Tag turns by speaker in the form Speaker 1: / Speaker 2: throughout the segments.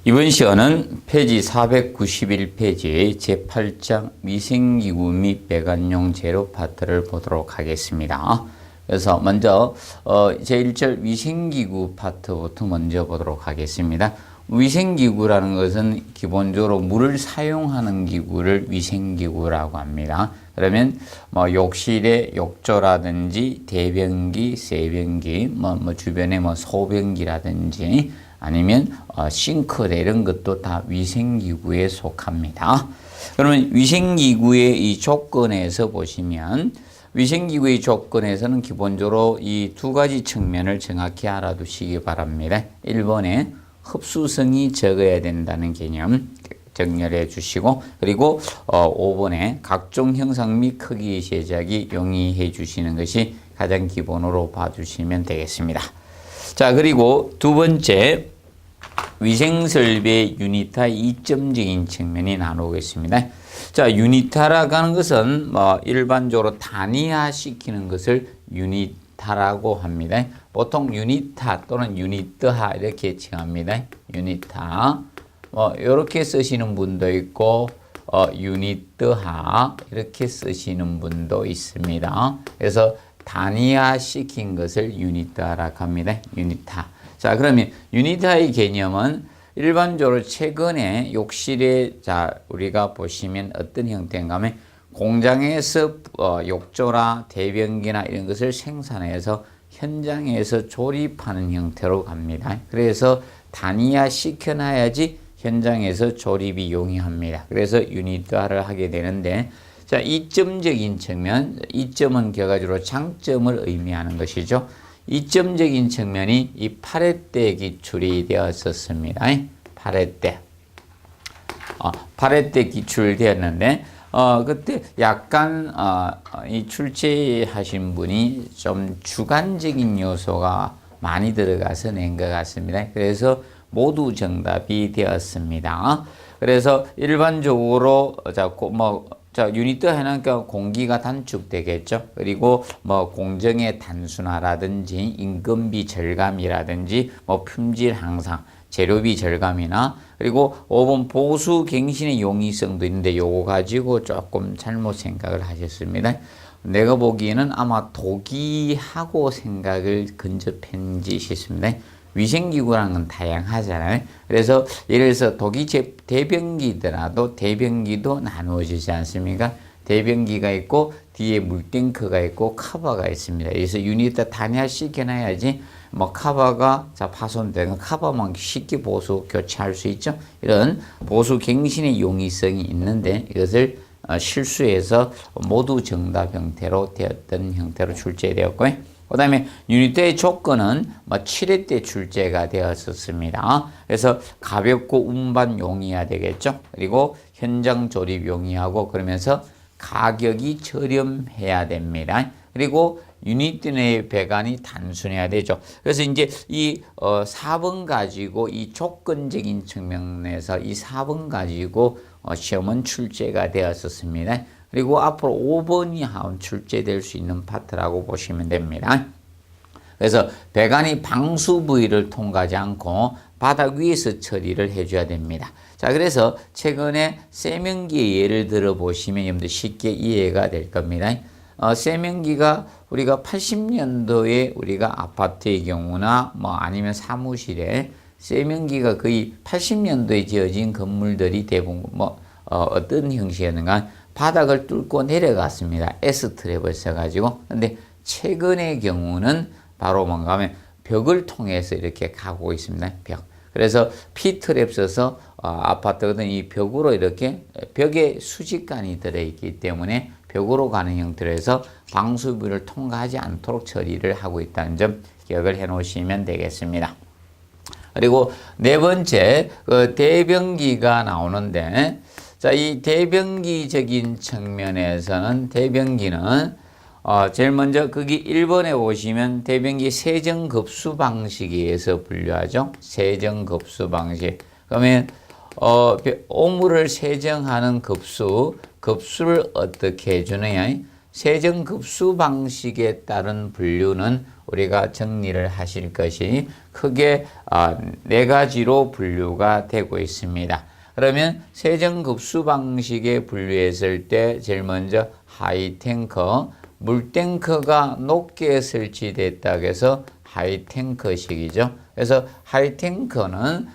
Speaker 1: 이번 시간은 페이지 491페이지 제8장 위생기구 및 배관용 재료 파트를 보도록 하겠습니다. 그래서 먼저 제1절 위생기구 파트부터 먼저 보도록 하겠습니다. 위생기구라는 것은 기본적으로 물을 사용하는 기구를 위생기구라고 합니다. 그러면 욕실의 욕조라든지 대변기, 세변기, 주변에 소변기라든지 아니면 싱크대 이런 것도 다 위생기구에 속합니다. 그러면 위생기구의 이 조건에서 보시면 위생기구의 조건에서는 기본적으로 이 두 가지 측면을 정확히 알아두시기 바랍니다. 1번에 흡수성이 적어야 된다는 개념 정렬해 주시고, 그리고 5번에 각종 형상 및 크기의 제작이 용이해 주시는 것이 가장 기본으로 봐주시면 되겠습니다. 자, 그리고 두 번째 위생설비의 유니타 이점적인 측면이 나오겠습니다. 자, 유니타라고 하는 것은 일반적으로 단위화시키는 것을 유니타라고 합니다. 보통 유니타 또는 유니트화 이렇게 칭합니다. 유니타 이렇게 쓰시는 분도 있고 유니트화 이렇게 쓰시는 분도 있습니다. 그래서 단위화시킨 것을 유니트화라고 합니다. 유니타. 자, 그러면 유니트화의 개념은 일반적으로 최근에 욕실에 우리가 보시면 어떤 형태인가 하면 공장에서 욕조나 대변기나 이런 것을 생산해서 현장에서 조립하는 형태로 갑니다. 그래서 단위화 시켜놔야지 현장에서 조립이 용이합니다. 그래서 유니트화를 하게 되는데, 자, 이점적인 측면, 이점은 결과적으로 장점을 의미하는 것이죠. 이점적인 측면이 이 8회 기출이 되었었습니다. 8회 때. 8회 때 기출되었는데, 그때 약간, 이 출제하신 분이 좀 주관적인 요소가 많이 들어가서 낸 것 같습니다. 그래서 모두 정답이 되었습니다. 그래서 일반적으로, 유니트 해놓으니까 공기가 단축되겠죠. 그리고 공정의 단순화라든지 인건비 절감이라든지 품질 향상, 재료비 절감이나, 그리고 5번 보수 갱신의 용이성도 있는데 요거 가지고 조금 잘못 생각을 하셨습니다. 내가 보기에는 아마 독이하고 생각을 근접했는지 싶습니다. 위생기구라는 건 다양하잖아요. 그래서 예를 들어서 독이 대변기더라도 대변기도 나누어지지 않습니까? 대변기가 있고 뒤에 물탱크가 있고 커버가 있습니다. 그래서 유니트 단위화시켜놔야지 커버가 파손되면 커버만 쉽게 보수 교체할 수 있죠. 이런 보수 갱신의 용이성이 있는데 이것을 실수해서 모두 정답 형태로 되었던 형태로 출제되었고요. 그 다음에 유니트의 조건은 7회 때 출제가 되었었습니다. 그래서 가볍고 운반 용이해야 되겠죠. 그리고 현장 조립 용이하고 그러면서 가격이 저렴해야 됩니다. 그리고 유니트 내의 배관이 단순해야 되죠. 그래서 이제 이 4번 가지고 이 조건적인 측면에서 이 4번 가지고 시험은 출제가 되었었습니다. 그리고 앞으로 5번이 출제될 수 있는 파트라고 보시면 됩니다. 그래서 배관이 방수 부위를 통과하지 않고 바닥 위에서 처리를 해줘야 됩니다. 자, 그래서 최근에 세면기의 예를 들어 보시면 여러분들 쉽게 이해가 될 겁니다. 세면기가 우리가 80년도에 우리가 아파트의 경우나 아니면 사무실에 세면기가 거의 80년도에 지어진 건물들이 대부분 어떤 형식이었는가 바닥을 뚫고 내려갔습니다. S트랩을 써가지고. 근데 최근의 경우는 바로 뭔가 하면 벽을 통해서 이렇게 가고 있습니다. 벽. 그래서 P트랩 써서 아파트거든 이 벽으로 이렇게 벽에 수직관이 들어있기 때문에 벽으로 가는 형태로 해서 방수부를 통과하지 않도록 처리를 하고 있다는 점 기억을 해 놓으시면 되겠습니다. 그리고 네 번째, 대변기가 나오는데, 자, 이 대변기적인 측면에서는 대변기는 제일 먼저 거기 1번에 보시면 대변기 세정급수 방식에 의해서 분류하죠. 세정급수 방식. 그러면 오물을 세정하는 급수를 어떻게 해주느냐? 세정급수 방식에 따른 분류는 우리가 정리를 하실 것이 크게 네 가지로 분류가 되고 있습니다. 그러면 세정급수 방식에 분류했을 때 제일 먼저 하이탱커, 물탱커가 높게 설치됐다고 해서 하이탱커식이죠. 그래서 하이탱커는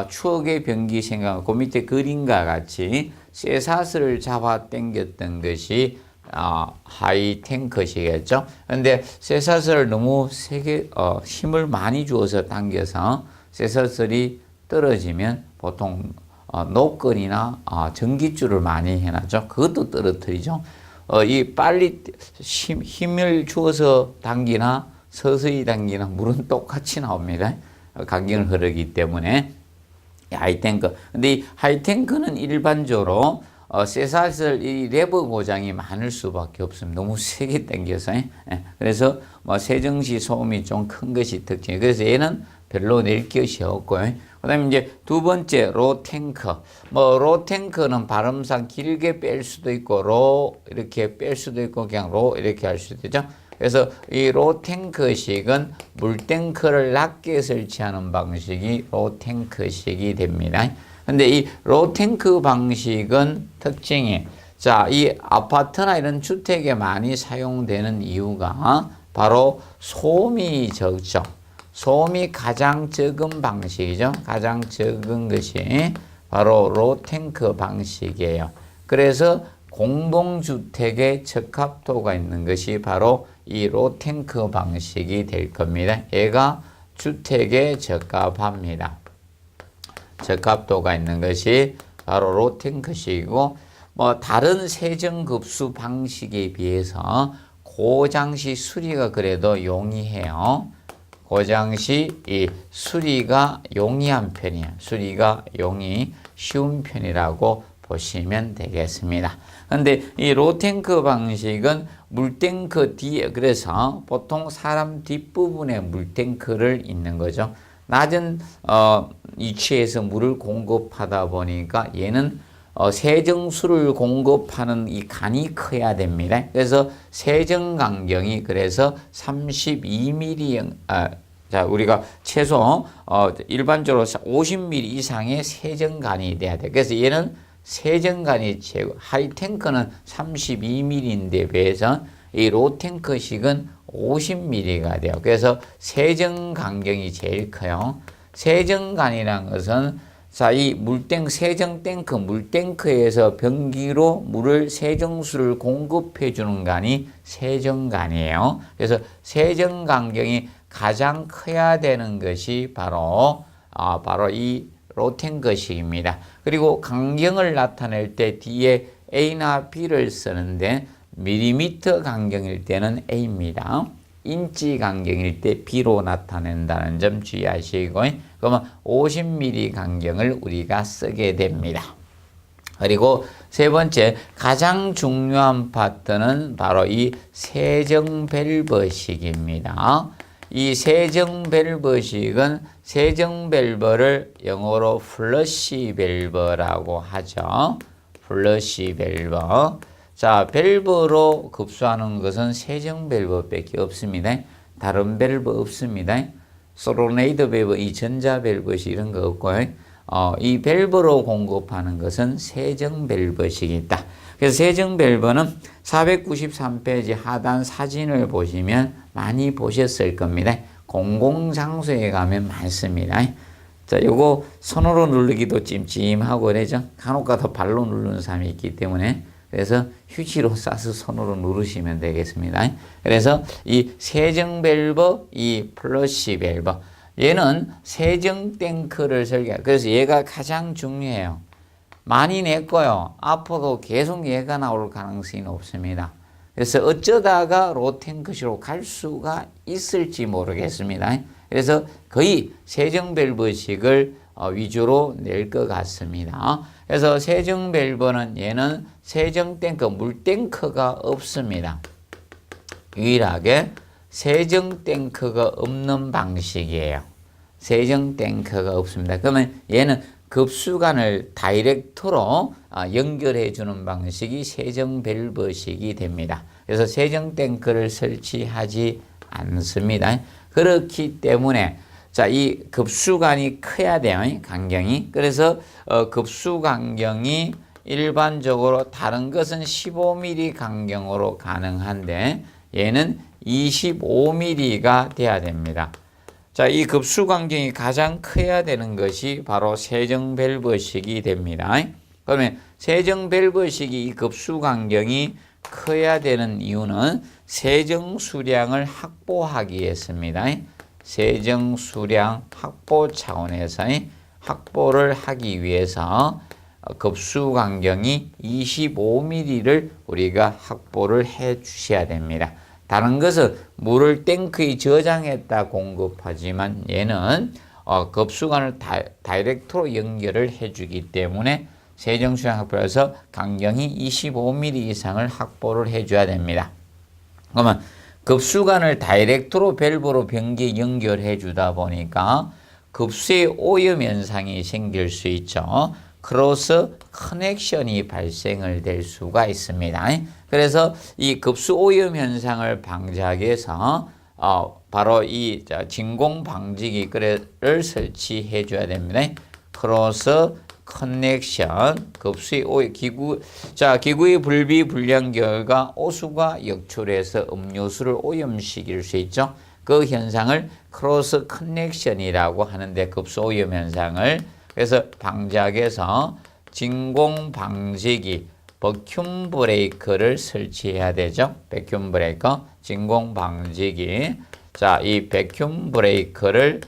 Speaker 1: 추억의 병기 생각하고 밑에 그림과 같이 쇠사슬을 잡아 당겼던 것이 하이탱커식이겠죠. 근데 쇠사슬을 너무 세게 힘을 많이 주어서 당겨서 쇠사슬이 떨어지면 보통 노끈이나 전깃줄을 많이 해놨죠. 그것도 떨어뜨리죠. 이 빨리 힘을 주어서 당기나 서서히 당기나 물은 똑같이 나옵니다. 강경을 흐르기 때문에 하이탱커. 근데 이 하이탱커는 일반적으로 쇠사슬 이 레버 고장이 많을 수밖에 없습니다. 너무 세게 당겨서. 그래서 세정시 소음이 좀 큰 것이 특징이에요. 그래서 얘는 별로 낼 것이 없고요. 그 다음에 이제 두 번째, 로탱커. 로탱커는 발음상 길게 뺄 수도 있고, 이렇게 뺄 수도 있고, 그냥 이렇게 할 수도 있죠. 그래서 이 로탱커식은 물탱커를 낮게 설치하는 방식이 로탱커식이 됩니다. 근데 이 로탱크 방식은 특징이, 이 아파트나 이런 주택에 많이 사용되는 이유가 바로 소음이 적죠. 소음이 가장 적은 방식이죠. 가장 적은 것이 바로 로탱크 방식이에요. 그래서 공동주택에 적합도가 있는 것이 바로 이 로탱크 방식이 될 겁니다. 얘가 주택에 적합합니다. 적합도가 있는 것이 바로 로탱크식이고, 다른 세정급수 방식에 비해서 고장시 수리가 그래도 용이해요. 고장시 이 수리가 용이한 편이에요. 수리가 쉬운 편이라고 보시면 되겠습니다. 근데 이 로탱크 방식은 물탱크 뒤에, 그래서 보통 사람 뒷부분에 물탱크를 있는 거죠. 낮은 위치에서 물을 공급하다 보니까 얘는 세정수를 공급하는 이 간이 커야 됩니다. 그래서 세정 간격이 그래서 32mm, 우리가 최소 일반적으로 50mm 이상의 세정간이 돼야 돼. 그래서 얘는 세정간이 최고, 하이탱크는 32mm인데 비해서 이 로탱크식은 50mm가 돼요. 그래서 세정 간격이 제일 커요. 세정간이라는 것은 이 세정 탱크, 물탱크에서 변기로 물을 세정수를 공급해 주는 간이 세정간이에요. 그래서 세정 간격이 가장 커야 되는 것이 바로 이 로탱크식입니다. 그리고 간격을 나타낼 때 뒤에 A나 B를 쓰는데 밀리미터 간격일 때는 A입니다. 인치 간격일 때 B로 나타낸다는 점 주의하시고, 그러면 50mm 간격을 우리가 쓰게 됩니다. 그리고 세 번째, 가장 중요한 파트는 바로 이 세정 밸브식입니다. 이 세정 밸브식은 세정 밸브를 영어로 플러시 밸브라고 하죠. 플러시 밸브. 밸브로 급수하는 것은 세정 밸브밖에 없습니다. 다른 밸브 없습니다. 솔로네이드 밸브, 이 전자 밸브식 이런 거 없고요. 이 밸브로 공급하는 것은 세정 밸브식이 있다. 그래서 세정 밸브는 493페이지 하단 사진을 보시면 많이 보셨을 겁니다. 공공장소에 가면 많습니다. 요거 손으로 누르기도 찜찜하고 그러죠. 간혹가다 발로 누르는 사람이 있기 때문에, 그래서 휴지로 싸서 손으로 누르시면 되겠습니다. 그래서 이 세정 밸브, 이 플러시 밸브, 얘는 세정 탱크를 설계해요. 그래서 얘가 가장 중요해요. 많이 냈고요. 앞으로도 계속 얘가 나올 가능성이 높습니다. 그래서 어쩌다가 로탱크식으로 갈 수가 있을지 모르겠습니다. 그래서 거의 세정 밸브식을 위주로 낼 것 같습니다. 그래서 세정 밸브는 얘는 세정 탱크, 물탱크가 없습니다. 유일하게 세정 탱크가 없는 방식이에요. 세정 탱크가 없습니다. 그러면 얘는 급수관을 다이렉트로 연결해 주는 방식이 세정 밸브식이 됩니다. 그래서 세정 탱크를 설치하지 않습니다. 그렇기 때문에 자, 이 급수관이 커야 돼요. 간경이. 그래서 급수 간경이 일반적으로 다른 것은 15mm 간경으로 가능한데 얘는 25mm가 돼야 됩니다. 자, 이 급수 간경이 가장 커야 되는 것이 바로 세정 밸브식이 됩니다. 그러면 세정 밸브식이 이 급수 간경이 커야 되는 이유는 세정 수량을 확보하기 위해서입니다. 세정 수량 확보 차원에서 확보를 하기 위해서 급수 간경이 25mm를 우리가 확보를 해 주셔야 됩니다. 다른 것은 물을 탱크에 저장했다 공급하지만 얘는 급수관을 다이렉트로 연결을 해주기 때문에 세정 수량 확보해서 간경이 25mm 이상을 확보를 해줘야 됩니다. 그러면 급수관을 다이렉트로 밸브로 변기 연결해 주다 보니까 급수의 오염 현상이 생길 수 있죠. 크로스 커넥션이 발생을 될 수가 있습니다. 그래서 이 급수 오염 현상을 방지하기 위해서 바로 이 진공 방지기를 설치해 줘야 됩니다. 크로스 커넥션 급수의 오염 기구의 불비 불량 결과 오수가 역출해서 음료수를 오염시킬 수 있죠. 그 현상을 크로스 커넥션이라고 하는데 급수 오염 현상을 그래서 방지하기 위해서 진공 방지기 버큐um 브레이커를 설치해야 되죠. 백큐um 브레이커, 진공 방지기. 자, 이 백큐um 브레이커를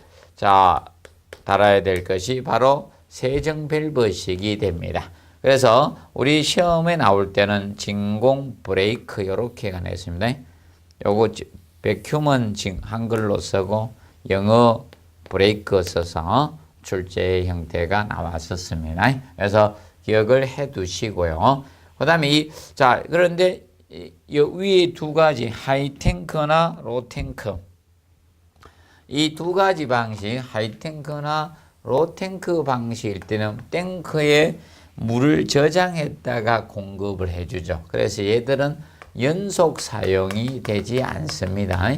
Speaker 1: 달아야 될 것이 바로 세정 밸브식이 됩니다. 그래서 우리 시험에 나올 때는 진공 브레이크 이렇게가 냈습니다. 요거 백큐um은 한글로 쓰고 영어 브레이크 써서 출제 형태가 나왔었습니다. 그래서 기억을 해 두시고요. 그 다음에 그런데 이 위에 두 가지 하이탱크나 로탱크 이 두 가지 방식 하이탱크나 로탱크 방식일 때는 탱크에 물을 저장했다가 공급을 해주죠. 그래서 얘들은 연속 사용이 되지 않습니다.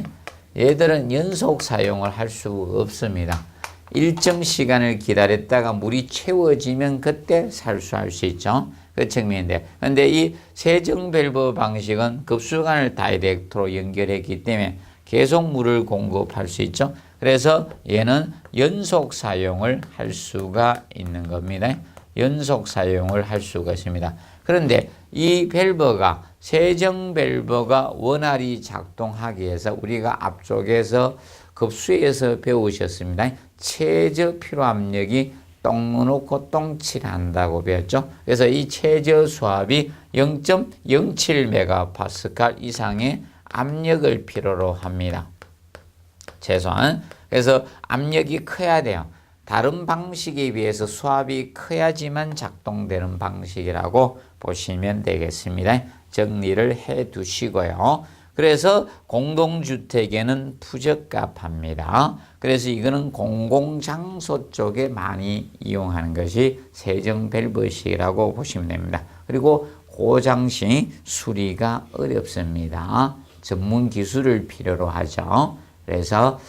Speaker 1: 얘들은 연속 사용을 할 수 없습니다. 일정 시간을 기다렸다가 물이 채워지면 그때 살수할 수 있죠. 그 측면인데. 그런데 이 세정 밸브 방식은 급수관을 다이렉트로 연결했기 때문에 계속 물을 공급할 수 있죠. 그래서 얘는 연속 사용을 할 수가 있는 겁니다. 연속 사용을 할 수가 있습니다. 그런데 이 밸브가 세정 밸브가 원활히 작동하기 위해서 우리가 앞쪽에서 급수에서 배우셨습니다. 최저 필요 압력이 똥 놓고 똥칠한다고 배웠죠. 그래서 이 최저 수압이 0.07MPa 이상의 압력을 필요로 합니다. 최소한. 그래서 압력이 커야 돼요. 다른 방식에 비해서 수압이 커야지만 작동되는 방식이라고 보시면 되겠습니다. 정리를 해 두시고요. 그래서 공동주택에는 부적합합니다. 그래서 이거는 공공장소 쪽에 많이 이용하는 것이 세정 밸브식이라고 보시면 됩니다. 그리고 고장시 수리가 어렵습니다. 전문 기술을 필요로 하죠. 그래서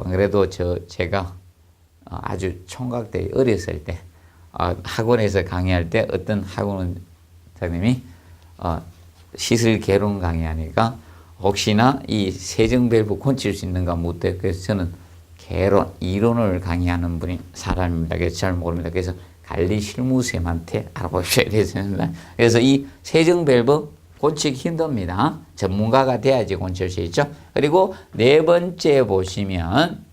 Speaker 1: 그래도 제가 아주 총각 때 어렸을 때 학원에서 강의할 때 어떤 학원 선생님이 시설 개론 강의하니까 혹시나 이 세정 밸브 고칠 수 있는가 묻대. 그래서 저는 개론, 이론을 강의하는 사람입니다. 그래서 잘 모릅니다. 그래서 관리 실무쌤한테 알아보셔야 되습니다. 그래서 이 세정 밸브 고치기 힘듭니다. 전문가가 돼야지 고칠 수 있죠. 그리고 네 번째 보시면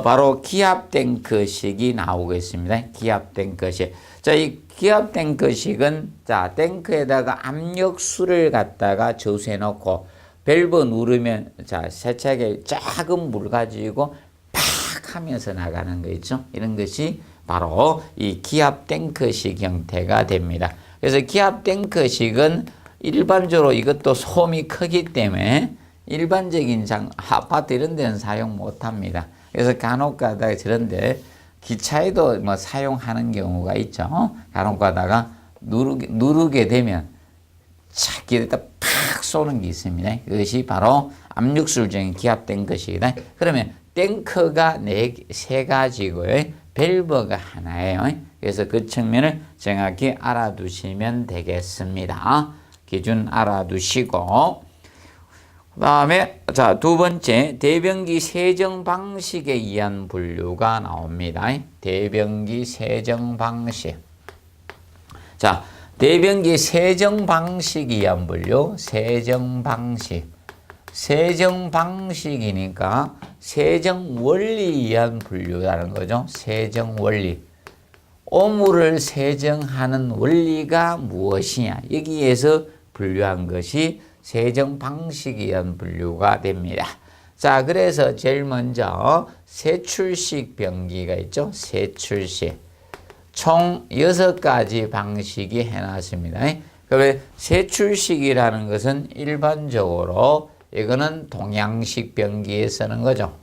Speaker 1: 바로 기압 탱크식이 나오겠습니다. 기압 탱크식. 자, 이 기압 탱크식은 탱크에다가 압력수를 갖다가 저수해 놓고 밸브 누르면 세차게 작은 물 가지고 팍 하면서 나가는 거 있죠. 이런 것이 바로 이 기압 탱크식 형태가 됩니다. 그래서 기압 탱크식은 일반적으로 이것도 소음이 크기 때문에 일반적인 아파트 이런 데는 사용 못 합니다. 그래서 간혹 가다가 저런데 기차에도 뭐 사용하는 경우가 있죠. 간혹 가다가 누르게 되면 착 길에다 팍 쏘는 게 있습니다. 그것이 바로 압력술정이 기압된 것이다. 그러면 탱크가 세 가지고요. 밸브가 하나예요. 그래서 그 측면을 정확히 알아두시면 되겠습니다. 기준 알아두시고, 그 다음에 자, 두 번째, 대변기 세정 방식에 의한 분류가 나옵니다. 대변기 세정 방식. 자, 대변기 세정 방식에 의한 분류, 세정 방식. 세정 방식이니까 세정 원리에 의한 분류라는 거죠. 세정 원리. 오물을 세정하는 원리가 무엇이냐. 여기에서 분류한 것이 세정 방식에 의한 분류가 됩니다. 자, 그래서 제일 먼저 세출식 변기가 있죠. 세출식. 총 6가지 방식이 해놨습니다. 그러면 세출식이라는 것은 일반적으로 이거는 동양식 변기에 쓰는 거죠.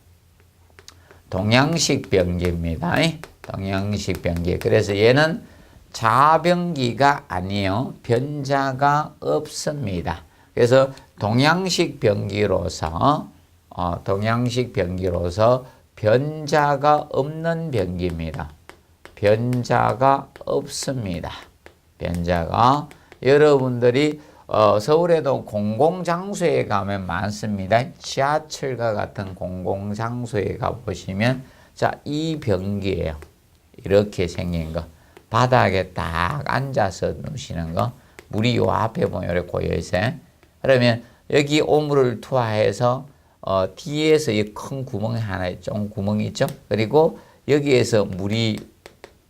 Speaker 1: 동양식 변기입니다. 동양식 변기. 그래서 얘는 자변기가 아니에요. 변자가 없습니다. 그래서 동양식 변기로서 변자가 없는 변기입니다. 변자가 없습니다. 변자가 여러분들이 서울에도 공공장소에 가면 많습니다. 지하철과 같은 공공장소에 가보시면 자, 이 변기예요. 이렇게 생긴 거. 바닥에 딱 앉아서 누시는 거. 물이 요 앞에 보면 이렇게 고여있어요. 그러면 여기 오물을 투하해서 뒤에서 이 큰 구멍이 하나 있죠. 구멍이 있죠. 그리고 여기에서 물이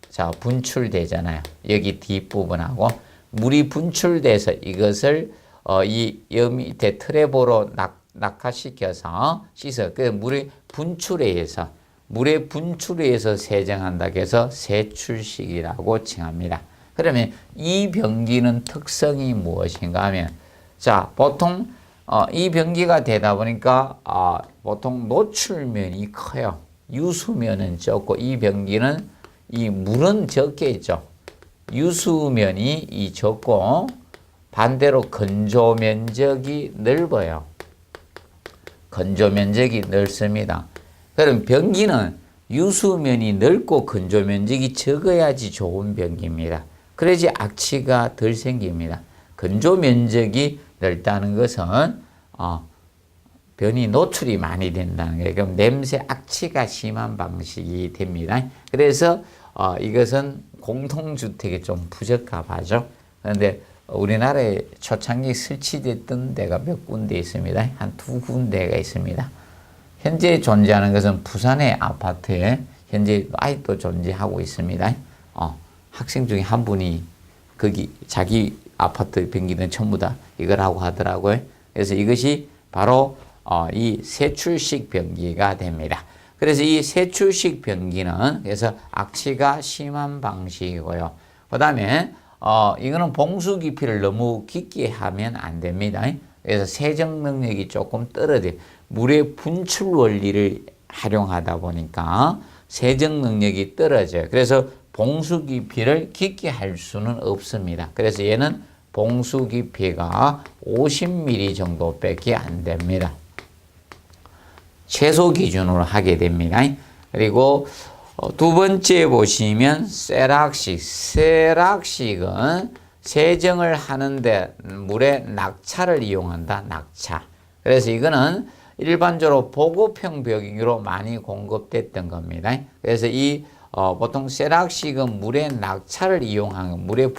Speaker 1: 자, 분출되잖아요. 여기 뒷부분하고 물이 분출돼서 이것을 여 밑에 트랩으로 낙하시켜서 씻어. 그 물의 분출에 의해서 세정한다 해서 세출식이라고 칭합니다. 그러면 이 변기는 특성이 무엇인가 하면 자, 보통 이 변기가 되다 보니까 보통 노출면이 커요. 유수면은 적고 이 변기는 이 물은 적게 있죠. 유수면이 적고 반대로 건조 면적이 넓어요. 건조 면적이 넓습니다. 그럼 변기는 유수면이 넓고 건조 면적이 적어야지 좋은 변기입니다. 그래야지 악취가 덜 생깁니다. 건조 면적이 넓다는 것은 변이 노출이 많이 된다는 거예요. 그럼 냄새, 악취가 심한 방식이 됩니다. 그래서 이것은 공동주택이 좀 부적합하죠. 그런데 우리나라에 초창기 설치됐던 데가 몇 군데 있습니다. 한 2군데가 있습니다. 현재 존재하는 것은 부산의 아파트에 현재 아직도 존재하고 있습니다. 학생 중에 한 분이 거기 자기 아파트 변기는 전부 다 이걸 하고 하더라고요. 그래서 이것이 바로 이 세출식 변기가 됩니다. 그래서 이 세출식 변기는 그래서 악취가 심한 방식이고요. 그 다음에 이거는 봉수 깊이를 너무 깊게 하면 안 됩니다. 그래서 세정 능력이 조금 떨어져요. 물의 분출 원리를 활용하다 보니까 세정 능력이 떨어져요. 그래서 봉수 깊이를 깊게 할 수는 없습니다. 그래서 얘는 봉수 깊이가 50mm 정도밖에 안 됩니다. 최소 기준으로 하게 됩니다. 그리고 두 번째 보시면 세락식. 세락식은 세정을 하는데 물에 낙차를 이용한다. 낙차. 그래서 이거는 일반적으로 보급형 변기로 많이 공급됐던 겁니다. 그래서 이 보통 세락식은 물에 낙차를 이용한 물에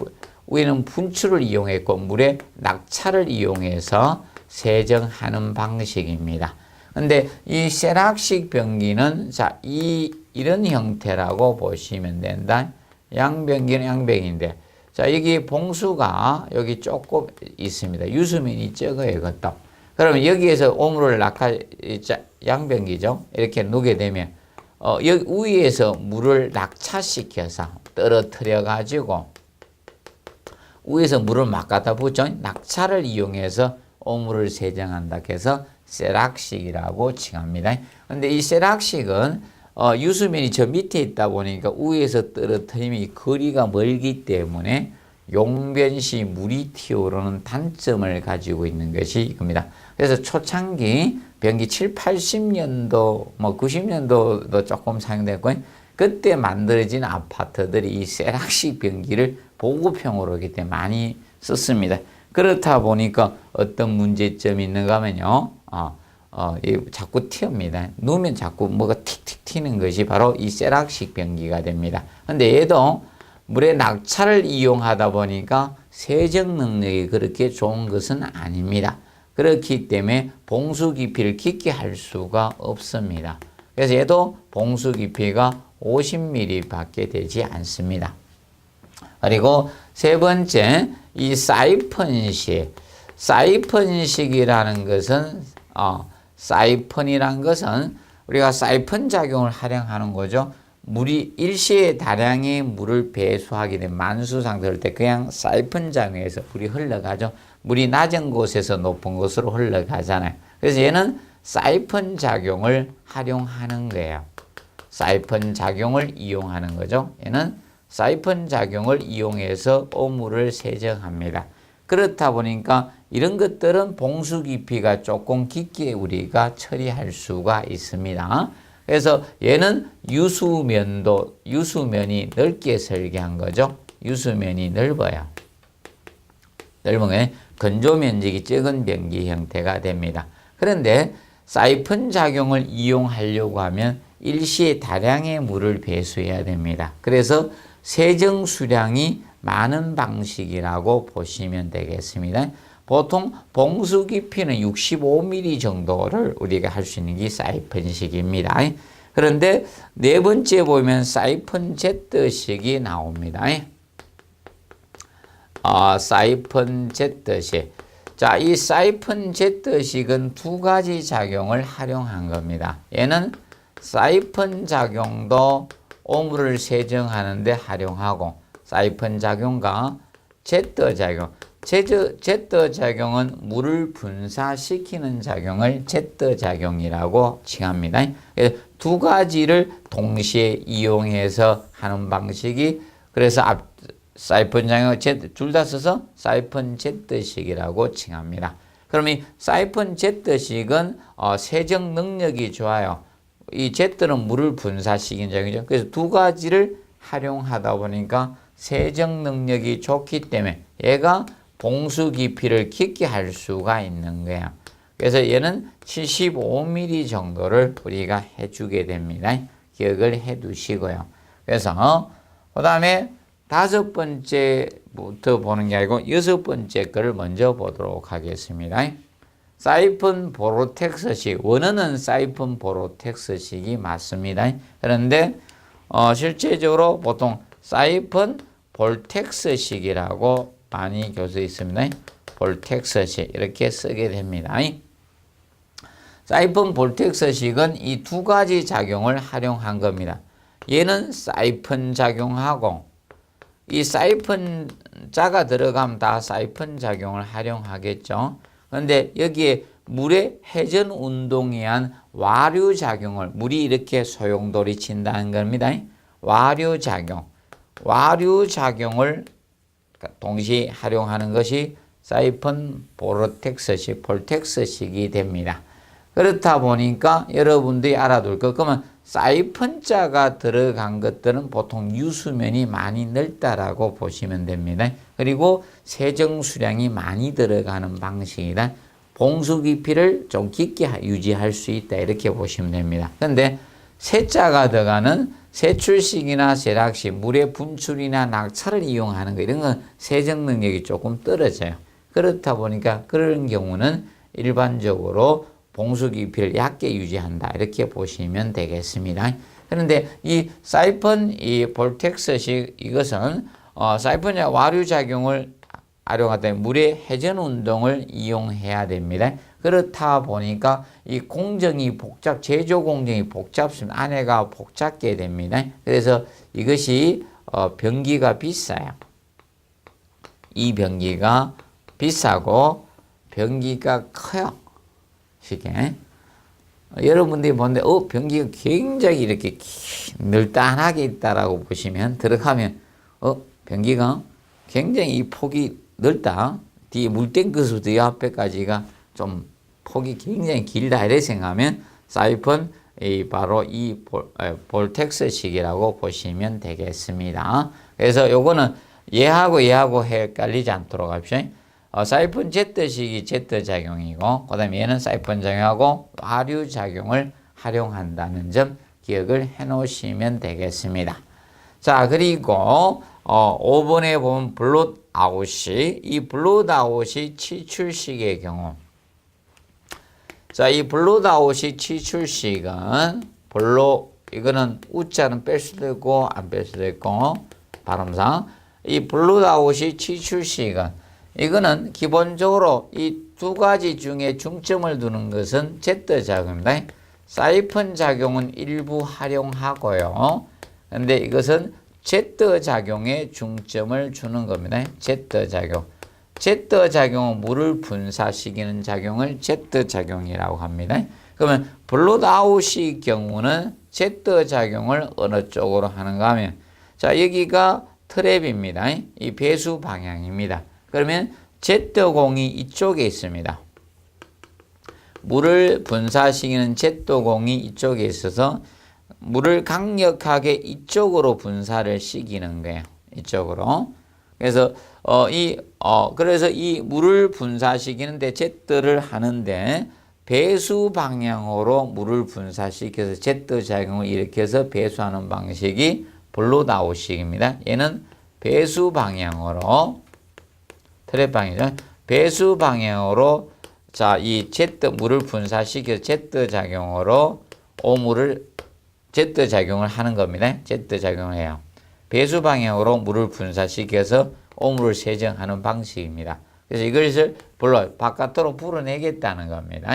Speaker 1: 위에는 분출을 이용했고 물에 낙차를 이용해서 세정하는 방식입니다. 근데 이 세락식 변기는 자, 이런 형태라고 보시면 된다. 양변기는 양변기인데 자, 여기 봉수가 여기 조금 있습니다. 유수면이 적어요, 이것도. 그러면 여기에서 오물을 양변기죠. 이렇게 놓게 되면 여기 위에서 물을 낙차시켜서 떨어뜨려 가지고 위에서 물을 막 갖다 붓죠. 낙차를 이용해서 오물을 세정한다 해서 세락식이라고 칭합니다. 그런데 이 세락식은 유수면이 저 밑에 있다 보니까 위에서 떨어뜨리면 이 거리가 멀기 때문에 용변시 물이 튀어오르는 단점을 가지고 있는 것이 이겁니다. 그래서 초창기 변기 7, 80년도, 90년도도 조금 사용됐고, 그때 만들어진 아파트들이 이 세락식 변기를 보급형으로 이렇게 많이 썼습니다. 그렇다 보니까 어떤 문제점이 있는가 하면요, 자꾸 튀옵니다. 누우면 자꾸 뭐가 틱틱 튀는 것이 바로 이 세락식 변기가 됩니다. 근데 얘도 물의 낙차를 이용하다 보니까 세정 능력이 그렇게 좋은 것은 아닙니다. 그렇기 때문에 봉수 깊이를 깊게 할 수가 없습니다. 그래서 얘도 봉수 깊이가 50mm 밖에 되지 않습니다. 그리고 세 번째, 이 사이펀식이라는 것은, 사이펀이란 것은 우리가 사이펀 작용을 활용하는 거죠. 물이 일시에 다량의 물을 배수하게 된 만수 상태일 때 그냥 사이펀 작용에서 물이 흘러가죠. 물이 낮은 곳에서 높은 곳으로 흘러가잖아요. 그래서 얘는 사이펀 작용을 활용하는 거예요. 사이펀 작용을 이용하는 거죠. 얘는 사이펀 작용을 이용해서 오물을 세정합니다. 그렇다 보니까 이런 것들은 봉수 깊이가 조금 깊게 우리가 처리할 수가 있습니다. 그래서 얘는 유수면이 넓게 설계한 거죠. 유수면이 넓어요. 넓은 건조 면적이 적은 변기 형태가 됩니다. 그런데 사이펀 작용을 이용하려고 하면 일시에 다량의 물을 배수해야 됩니다. 그래서 세정 수량이 많은 방식이라고 보시면 되겠습니다. 보통 봉수 깊이는 65mm 정도를 우리가 할 수 있는 게 사이펀식입니다. 그런데 네 번째 보면 사이펀 제트식이 나옵니다. 사이펀 제트식. 자, 이 사이펀 제트식은 두 가지 작용을 활용한 겁니다. 얘는 사이펀 작용도 오물을 세정하는 데 활용하고, 사이펀 작용과 제트 작용. 제트 작용은 물을 분사시키는 작용을 제트 작용이라고 칭합니다. 두 가지를 동시에 이용해서 하는 방식이, 그래서 사이펀 작용을 둘 다 써서 사이펀 제트식이라고 칭합니다. 그럼 이 사이펀 제트식은 세정 능력이 좋아요. 이 제트는 물을 분사시키는 작용이죠. 그래서 두 가지를 활용하다 보니까 세정 능력이 좋기 때문에 얘가 봉수 깊이를 깊게 할 수가 있는 거예요. 그래서 얘는 75mm 정도를 우리가 해주게 됩니다. 기억을 해 두시고요. 그래서 그 다음에 다섯 번째부터 보는 게 아니고 여섯 번째 거를 먼저 보도록 하겠습니다. 사이펀 보로텍스식, 원어는 사이펀 보로텍스식이 맞습니다. 그런데 실제적으로 보통 사이펀 볼텍스식이라고 많이 교수에 있습니다. 볼텍스식 이렇게 쓰게 됩니다. 사이펀 볼텍스식은 이 두 가지 작용을 활용한 겁니다. 얘는 사이펀 작용하고, 이 사이펀 자가 들어가면 다 사이펀 작용을 활용하겠죠. 그런데 여기에 물의 회전 운동에 의한 와류 작용을, 물이 이렇게 소용돌이 친다는 겁니다. 와류 작용을 동시에 활용하는 것이 사이펀 보로텍스식, 볼텍스식이 됩니다. 그렇다 보니까 여러분들이 알아둘 것, 그러면 사이펀자가 들어간 것들은 보통 유수면이 많이 넓다라고 보시면 됩니다. 그리고 세정 수량이 많이 들어가는 방식이다. 봉수 깊이를 좀 깊게 유지할 수 있다, 이렇게 보시면 됩니다. 그런데 세자가 들어가는 세출식이나 세락식, 물의 분출이나 낙차를 이용하는 거, 이런 건 세정 능력이 조금 떨어져요. 그렇다 보니까 그런 경우는 일반적으로 봉수 깊이를 얕게 유지한다, 이렇게 보시면 되겠습니다. 그런데 이 사이펀, 이 볼텍스식, 이것은 사이펀의 와류 작용을 활용하다 물의 회전 운동을 이용해야 됩니다. 그렇다 보니까 이 공정이 제조 공정이 복잡습니다. 안에가 복잡게 됩니다. 그래서 이것이 변기가 비싸요. 이 변기가 비싸고 변기가 커요. 쉽게. 여러분들이 보는데 변기가 굉장히 이렇게 늘단하게 있다라고 보시면 들어가면 변기가 굉장히 이 폭이 넓다. 뒤에 물탱크수도 이 앞에까지가 좀 폭이 굉장히 길다 이렇게 생각하면 사이펀 바로 이 볼텍스식이라고 보시면 되겠습니다. 그래서 요거는 얘하고 헷갈리지 않도록 합시다. 사이펀 Z식이 Z작용이고 그 다음에 얘는 사이펀 작용하고 화류작용을 활용한다는 점 기억을 해 놓으시면 되겠습니다. 자, 그리고 5번에 보면 블롯아웃이 이 블롯아웃이 치출식의 경우 자, 이 블롯아웃이 치출식은 이거는 우자는 뺄 수도 있고 안 뺄 수도 있고 발음상 이 블롯아웃이 치출식은 이거는 기본적으로 이 두 가지 중에 중점을 두는 것은 Z작용입니다. 사이펀 작용은 일부 활용하고요. 근데 이것은 Z작용에 중점을 주는 겁니다. Z작용. Z작용은 물을 분사시키는 작용을 Z작용이라고 합니다. 그러면 블롯아웃의 경우는 Z작용을 어느 쪽으로 하는가 하면 자, 여기가 트랩입니다. 이 배수 방향입니다. 그러면 Z공이 이쪽에 있습니다. 물을 분사시키는 Z공이 이쪽에 있어서 물을 강력하게 이쪽으로 분사를 시키는 거예요. 이쪽으로. 그래서 그래서 이 물을 분사시키는데 Z를 하는데 배수 방향으로 물을 분사시켜서 Z 작용을 일으켜서 배수하는 방식이 블롯아웃식입니다. 얘는 배수 방향으로 트랩 방향이죠. 배수 방향으로 자, 이 물을 분사시켜서 Z 작용으로 Z 작용을 하는 겁니다. Z 작용을 해요. 배수 방향으로 물을 분사시켜서 오물을 세정하는 방식입니다. 그래서 이것을 바깥으로 불어내겠다는 겁니다.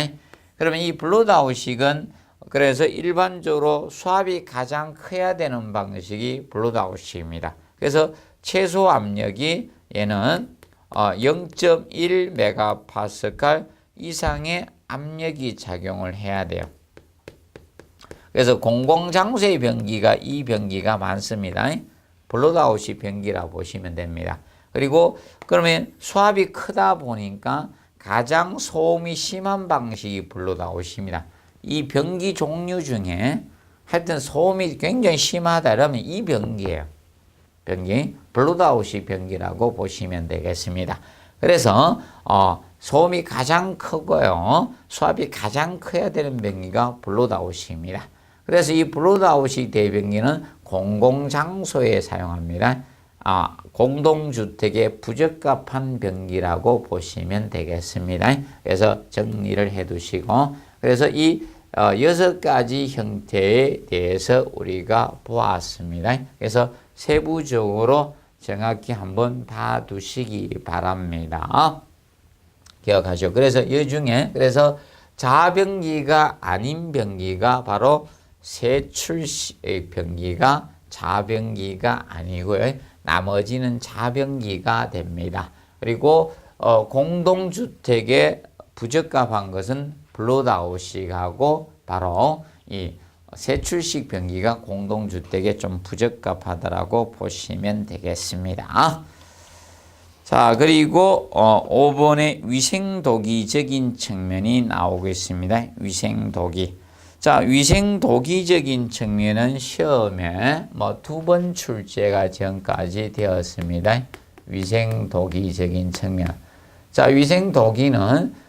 Speaker 1: 그러면 이 블롯아웃식은 그래서 일반적으로 수압이 가장 커야 되는 방식이 블롯아웃식입니다. 그래서 최소 압력이 얘는 0.1 메가파스칼 이상의 압력이 작용을 해야 돼요. 그래서 공공장소의 변기가 이 변기가 많습니다. 블롯아웃이 변기라고 보시면 됩니다. 그리고 그러면 수압이 크다 보니까 가장 소음이 심한 방식이 블롯아웃입니다. 이 변기 종류 중에 하여튼 소음이 굉장히 심하다 그러면 이 변기예요. 변기, 블롯아웃이 변기라고 보시면 되겠습니다. 그래서 소음이 가장 크고요. 수압이 가장 커야 되는 변기가 블롯아웃입니다. 그래서 이 블롯아웃이 대변기는 공공장소에 사용합니다. 공동주택에 부적합한 변기라고 보시면 되겠습니다. 그래서 정리를 해 두시고 그래서 이 6가지 형태에 대해서 우리가 보았습니다. 그래서 세부적으로 정확히 한번 봐두시기 바랍니다. 기억하시죠? 그래서 이 중에 그래서 자변기가 아닌 변기가 바로 세출식 변기가 자변기가 아니고요. 나머지는 자변기가 됩니다. 그리고 공동주택에 부적합한 것은 블롯아웃식하고 바로 이 세출식 변기가 공동주택에 좀 부적합하다라고 보시면 되겠습니다. 자, 그리고 5번에 위생도기적인 측면이 나오고 있습니다. 위생도기. 자, 위생도기적인 측면은 시험에 2번 출제가 전까지 되었습니다. 위생도기적인 측면. 자, 위생도기는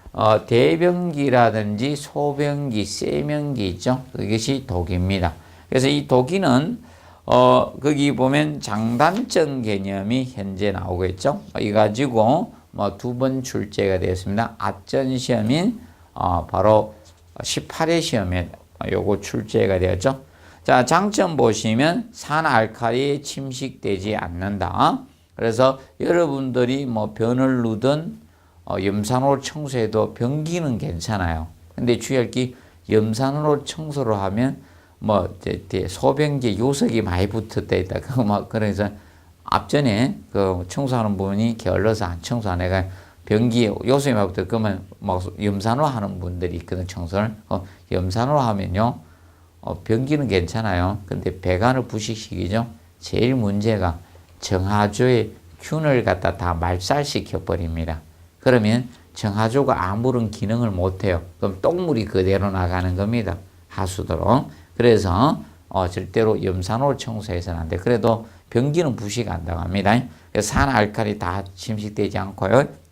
Speaker 1: 대변기라든지 소변기, 세면기 있죠. 그것이 도기입니다. 그래서 이 도기는 거기 보면 장단점 개념이 현재 나오고 있죠. 이 가지고 2번 출제가 되었습니다. 앞전 시험인 바로 18회 시험에 요거 출제가 되었죠. 자, 장점 보시면 산알칼리에 침식되지 않는다. 그래서 여러분들이 변을 누든 염산으로 청소해도 변기는 괜찮아요. 근데 주의할 게 염산으로 청소를 하면 소변기에 요석이 많이 붙었다 있다. 그래서 앞전에 청소하는 분이 게을러서 안 청소 안 해가 변기 요즘에부터 그러면 뭐 염산으로 하는 분들이 있거든 청소를. 염산으로 하면요 변기는 괜찮아요. 근데 배관을 부식시키죠. 제일 문제가 정화조의 균을 갖다 다 말살시켜 버립니다. 그러면 정화조가 아무런 기능을 못해요. 그럼 똥물이 그대로 나가는 겁니다. 하수도로. 그래서 절대로 염산으로 청소해서는 안 돼. 그래도 변기는 부식 안 당합니다. 산 알칼리 다 침식되지 않고요.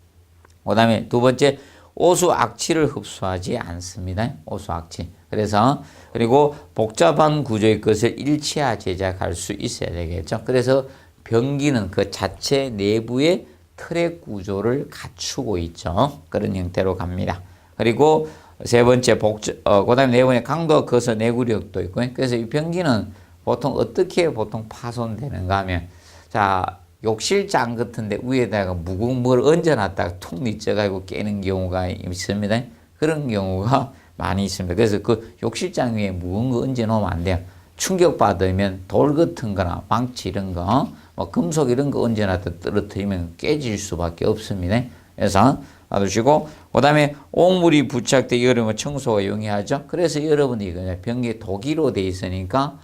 Speaker 1: 그 다음에 두 번째, 오수 악취를 흡수하지 않습니다. 오수 악취. 그래서 그리고 복잡한 구조의 것을 일치화 제작할 수 있어야 되겠죠. 그래서 변기는 그 자체 내부의 틀의 구조를 갖추고 있죠. 그런 형태로 갑니다. 그리고 세 번째 그다음에 네 번째 강도 거서 내구력도 있고요. 그래서 이 변기는 보통 어떻게 보통 파손되는가 하면 자 욕실장 같은데 위에다가 무거운 뭘 얹어놨다가 툭 미쳐가지고 깨는 경우가 있습니다. 그런 경우가 많이 있습니다. 그래서 그 욕실장 위에 무거운 거 얹어놓으면 안 돼요. 충격받으면 돌 같은 거나 망치 이런 거, 뭐 금속 이런 거 얹어놨다 떨어뜨리면 깨질 수밖에 없습니다. 그래서 놔두시고, 그 다음에 옥물이 부착되기 어려우면 청소가 용이하죠. 그래서 여러분이 변기에 독이로 돼 있으니까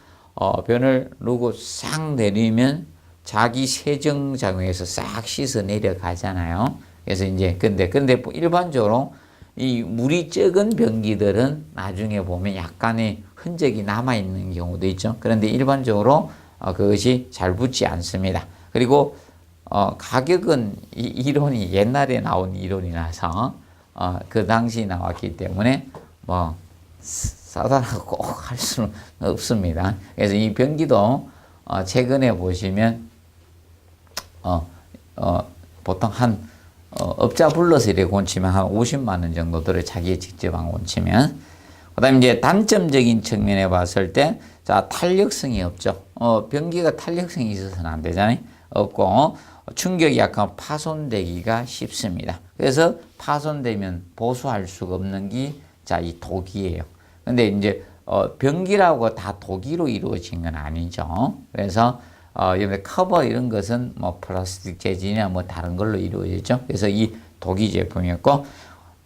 Speaker 1: 변을 누고 싹 내리면 자기 세정작용에서 싹 씻어 내려가잖아요. 그래서 이제 근데 일반적으로 이 물이 적은 변기들은 나중에 보면 약간의 흔적이 남아 있는 경우도 있죠. 그런데 일반적으로 그것이 잘 붙지 않습니다. 그리고 가격은 이 이론이 옛날에 나온 이론이라서 그 당시 나왔기 때문에 뭐 싸다라고 꼭 할 수는 없습니다. 그래서 이 변기도 최근에 보시면 보통 한 업자 불러서 이렇게 곤치면 한 50만 원 정도 들어요. 자기 직접 안 곤치면. 그 다음에 이제 단점적인 측면에 봤을 때, 자, 탄력성이 없죠. 변기가 탄력성이 있어서는 안 되잖아요. 없고, 충격이 약간 파손되기가 쉽습니다. 그래서 파손되면 보수할 수가 없는 게, 자, 이 독이에요. 근데 이제, 변기라고 다 독이로 이루어진 건 아니죠. 그래서, 여기 커버 이런 것은 뭐 플라스틱 재질이나 뭐 다른 걸로 이루어지죠. 그래서 이 독이 제품이었고,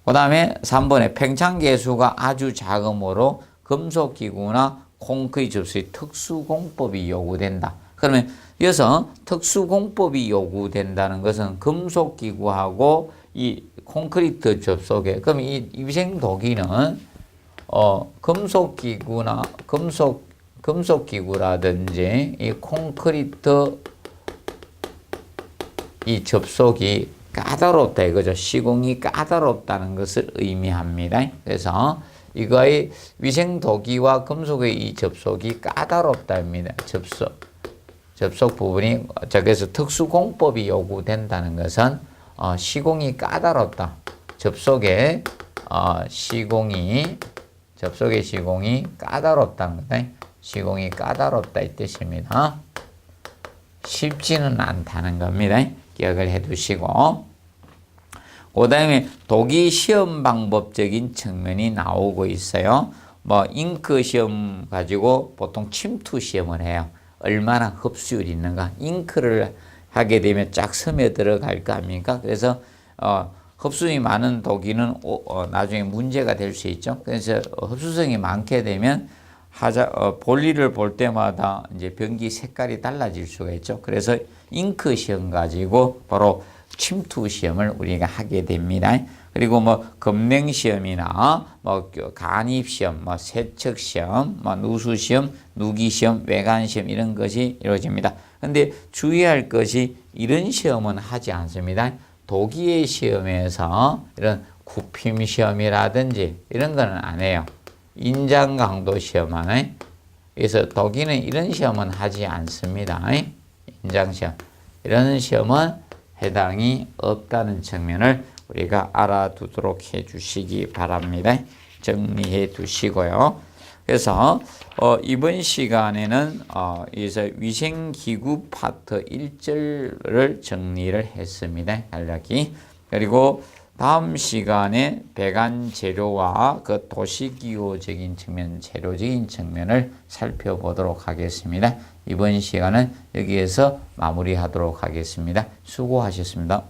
Speaker 1: 그 다음에 3번에 팽창계수가 아주 작으므로 금속기구나 콘크리트 접수의 특수공법이 요구된다. 그러면 여기서 특수공법이 요구된다는 것은 금속기구하고 이 콘크리트 접속에, 그럼 이 위생도기는 금속기구라든지 이 콘크리트 이 접속이 까다롭다 이거죠. 시공이 까다롭다는 것을 의미합니다. 그래서 이거의 위생도기와 금속의 이 접속이 까다롭다입니다. 접속 부분이, 자, 그래서 특수공법이 요구된다는 것은 시공이 까다롭다. 접속의 시공이 까다롭다는 거다. 시공이 까다롭다 이 뜻입니다. 쉽지는 않다는 겁니다. 기억을 해 두시고, 그 다음에 독이 시험 방법적인 측면이 나오고 있어요. 뭐 잉크 시험 가지고 보통 침투 시험을 해요. 얼마나 흡수율이 있는가. 잉크를 하게 되면 쫙 스며 들어갈 거 아닙니까? 그래서 흡수성이 많은 독이는 나중에 문제가 될 수 있죠. 그래서 흡수성이 많게 되면 볼일을 볼 때마다 이제 변기 색깔이 달라질 수가 있죠. 그래서 잉크 시험 가지고 바로 침투 시험을 우리가 하게 됩니다. 그리고 뭐 검냉 시험이나 뭐 간입 시험, 뭐 세척 시험, 뭐 누수 시험, 누기 시험, 외관 시험 이런 것이 이루어집니다. 근데 주의할 것이 이런 시험은 하지 않습니다. 도기의 시험에서 이런 굽힘 시험이라든지 이런 거는 안 해요. 인장 강도 시험은, 그래서 독일은 이런 시험은 하지 않습니다. 인장 시험. 이런 시험은 해당이 없다는 측면을 우리가 알아두도록 해 주시기 바랍니다. 정리해 두시고요. 그래서 이번 시간에는 위생기구 파트 1절을 정리를 했습니다. 간략히. 그리고 다음 시간에 배관 재료와 그 도시기호적인 측면, 재료적인 측면을 살펴보도록 하겠습니다. 이번 시간은 여기에서 마무리하도록 하겠습니다. 수고하셨습니다.